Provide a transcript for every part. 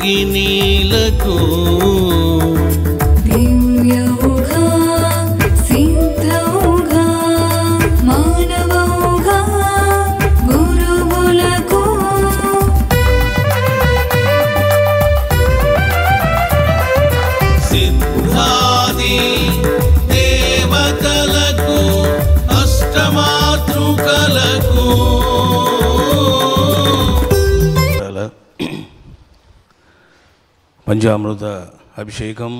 యోగినీలకు దివ్యౌగా సిద్ధౌగా మానవౌగా గురువులకు సిద్ధాది దేవతలకు అష్టమాతృకలకు పంచామృత అభిషేకం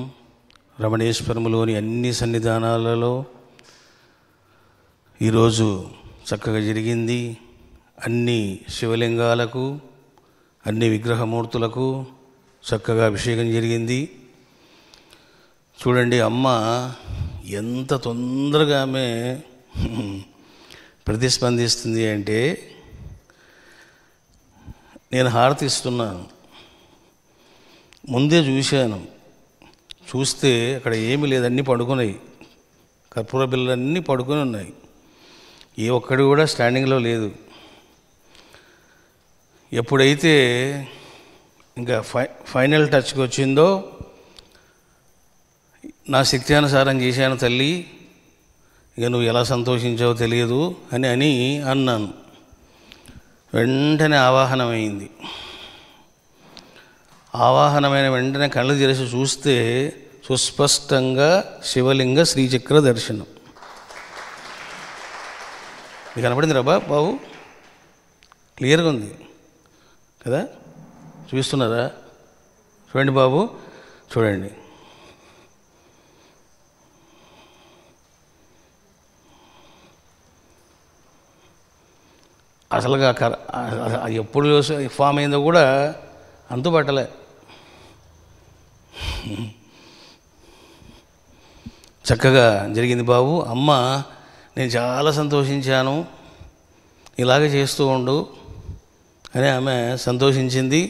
రమణేశ్వరములోని అన్ని సన్నిధానాలలో ఈరోజు చక్కగా జరిగింది. అన్ని శివలింగాలకు అన్ని విగ్రహమూర్తులకు చక్కగా అభిషేకం జరిగింది. చూడండి, అమ్మ ఎంత తొందరగా ఆమె ప్రతిస్పందిస్తుంది అంటే, నేను హారతి ఇస్తున్నాను, ముందే చూశాను, చూస్తే అక్కడ ఏమీ లేదు, అన్నీ పడుకున్నాయి, కర్పూర బిళ్ళన్నీ పడుకొని ఉన్నాయి, ఏ ఒక్కడి కూడా స్టాండింగ్లో లేదు. ఎప్పుడైతే ఇంకా ఫైనల్ టచ్కి వచ్చిందో, నా శక్త్యానుసారం చేశాను తల్లి, ఇక నువ్వు ఎలా సంతోషించావో తెలియదు అని అన్నాను. వెంటనే ఆవాహనమైంది. ఆవాహనమైన వెంటనే కళ్ళు తెరిచి చూస్తే సుస్పష్టంగా శివలింగ శ్రీచక్ర దర్శనం. మీకు కనపడింది రా బాబు, క్లియర్గా ఉంది కదా, చూపిస్తున్నారా? చూడండి బాబు, చూడండి. అసలుగా ఎప్పుడు ఫామ్ అయిందో కూడా అంతుపట్టలే. చక్కగా జరిగింది బాబు. అమ్మ, నేను చాలా సంతోషించాను, ఇలాగే చేస్తూ ఉండు అని ఆమె సంతోషించింది.